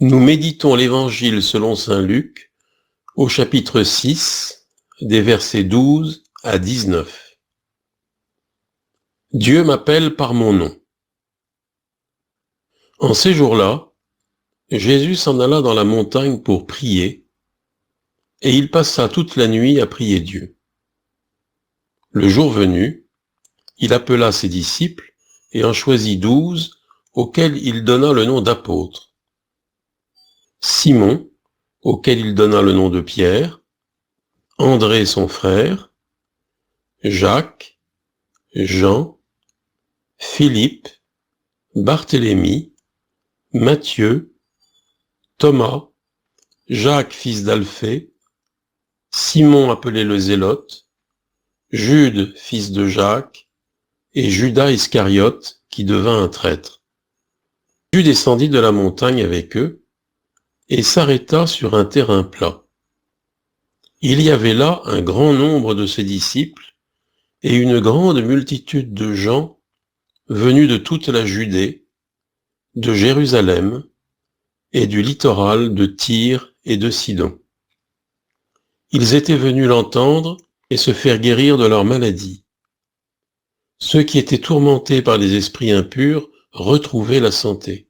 Nous méditons l'Évangile selon saint Luc au chapitre 6, des versets 12 à 19. Dieu m'appelle par mon nom. En ces jours-là, Jésus s'en alla dans la montagne pour prier, et il passa toute la nuit à prier Dieu. Le jour venu, il appela ses disciples et en choisit 12, auxquels il donna le nom d'apôtres. Simon, auquel il donna le nom de Pierre, André son frère, Jacques, Jean, Philippe, Barthélemy, Matthieu, Thomas, Jacques fils d'Alphée, Simon appelé le Zélote, Jude fils de Jacques, et Judas Iscariote qui devint un traître. Jésus descendit de la montagne avec eux et s'arrêta sur un terrain plat. Il y avait là un grand nombre de ses disciples et une grande multitude de gens venus de toute la Judée, de Jérusalem et du littoral de Tyr et de Sidon. Ils étaient venus l'entendre et se faire guérir de leur maladie. Ceux qui étaient tourmentés par les esprits impurs retrouvaient la santé.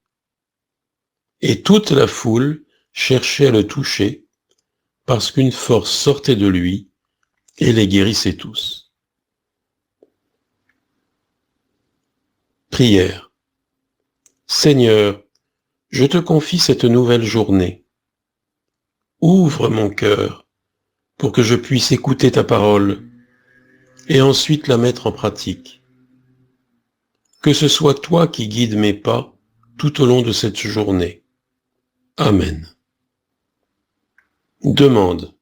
Et toute la foule cherchait à le toucher, parce qu'une force sortait de lui et les guérissait tous. Prière. Seigneur, je te confie cette nouvelle journée. Ouvre mon cœur pour que je puisse écouter ta parole et ensuite la mettre en pratique. Que ce soit toi qui guides mes pas tout au long de cette journée. Amen. Demande.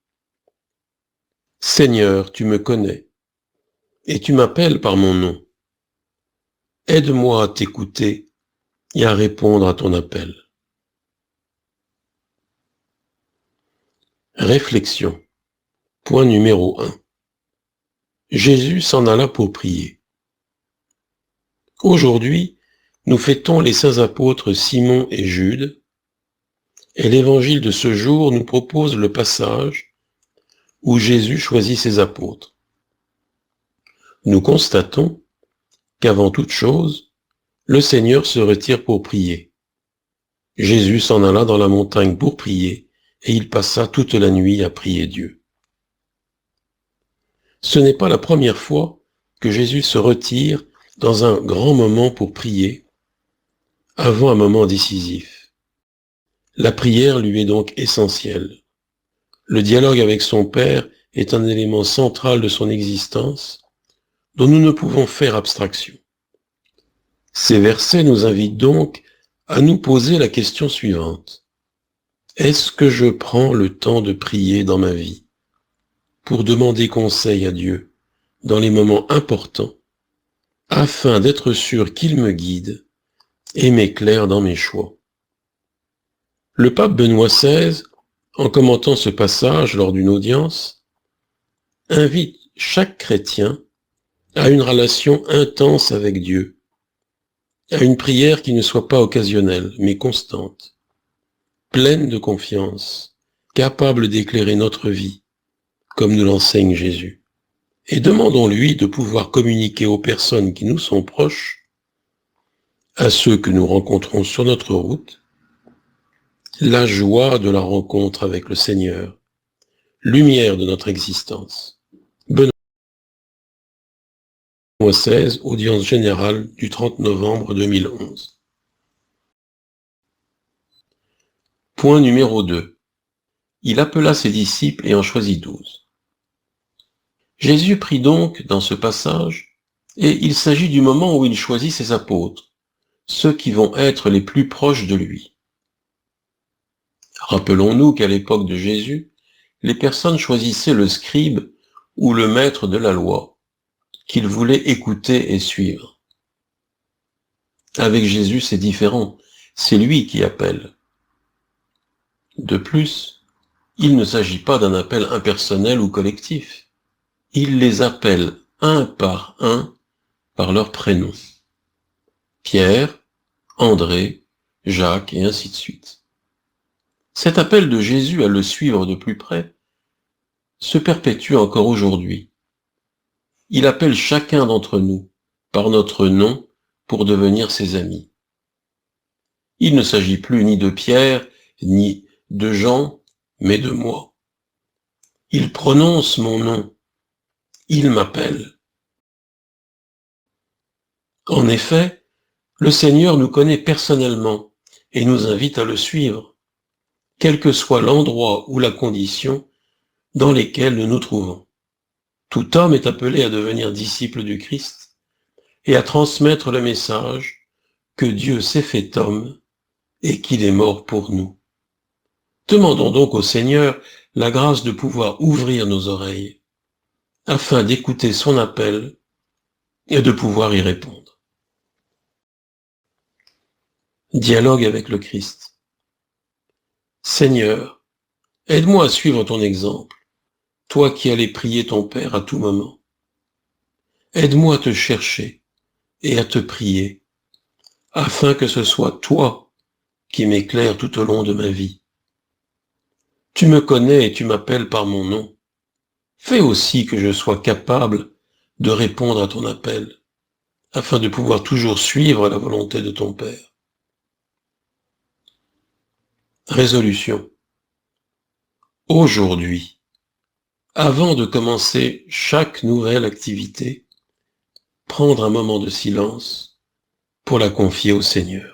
Seigneur, tu me connais, et tu m'appelles par mon nom. Aide-moi à t'écouter et à répondre à ton appel. Réflexion. Point numéro 1. Jésus s'en alla pour prier. Aujourd'hui, nous fêtons les saints apôtres Simon et Jude, et l'évangile de ce jour nous propose le passage où Jésus choisit ses apôtres. Nous constatons qu'avant toute chose, le Seigneur se retire pour prier. Jésus s'en alla dans la montagne pour prier, et il passa toute la nuit à prier Dieu. Ce n'est pas la première fois que Jésus se retire dans un grand moment pour prier, avant un moment décisif. La prière lui est donc essentielle. Le dialogue avec son Père est un élément central de son existence, dont nous ne pouvons faire abstraction. Ces versets nous invitent donc à nous poser la question suivante. Est-ce que je prends le temps de prier dans ma vie pour demander conseil à Dieu dans les moments importants afin d'être sûr qu'il me guide et m'éclaire dans mes choix? Le pape Benoît XVI, en commentant ce passage lors d'une audience, invite chaque chrétien à une relation intense avec Dieu, à une prière qui ne soit pas occasionnelle, mais constante, pleine de confiance, capable d'éclairer notre vie, comme nous l'enseigne Jésus. Et demandons-lui de pouvoir communiquer aux personnes qui nous sont proches, à ceux que nous rencontrons sur notre route, la joie de la rencontre avec le Seigneur, lumière de notre existence. Benoît XVI, audience générale du 30 novembre 2011. Point numéro 2. Il appela ses disciples et en choisit 12. Jésus prie donc dans ce passage, et il s'agit du moment où il choisit ses apôtres, ceux qui vont être les plus proches de lui. Rappelons-nous qu'à l'époque de Jésus, les personnes choisissaient le scribe ou le maître de la loi, qu'ils voulaient écouter et suivre. Avec Jésus, c'est différent, c'est lui qui appelle. De plus, il ne s'agit pas d'un appel impersonnel ou collectif. Il les appelle un par leur prénom. Pierre, André, Jacques et ainsi de suite. Cet appel de Jésus à le suivre de plus près se perpétue encore aujourd'hui. Il appelle chacun d'entre nous par notre nom pour devenir ses amis. Il ne s'agit plus ni de Pierre, ni de Jean, mais de moi. Il prononce mon nom. Il m'appelle. En effet, le Seigneur nous connaît personnellement et nous invite à le suivre, quel que soit l'endroit ou la condition dans lesquelles nous nous trouvons. Tout homme est appelé à devenir disciple du Christ et à transmettre le message que Dieu s'est fait homme et qu'il est mort pour nous. Demandons donc au Seigneur la grâce de pouvoir ouvrir nos oreilles afin d'écouter son appel et de pouvoir y répondre. Dialogue avec le Christ. Seigneur, aide-moi à suivre ton exemple, toi qui allais prier ton Père à tout moment. Aide-moi à te chercher et à te prier, afin que ce soit toi qui m'éclaires tout au long de ma vie. Tu me connais et tu m'appelles par mon nom. Fais aussi que je sois capable de répondre à ton appel, afin de pouvoir toujours suivre la volonté de ton Père. Résolution. Aujourd'hui, avant de commencer chaque nouvelle activité, prendre un moment de silence pour la confier au Seigneur.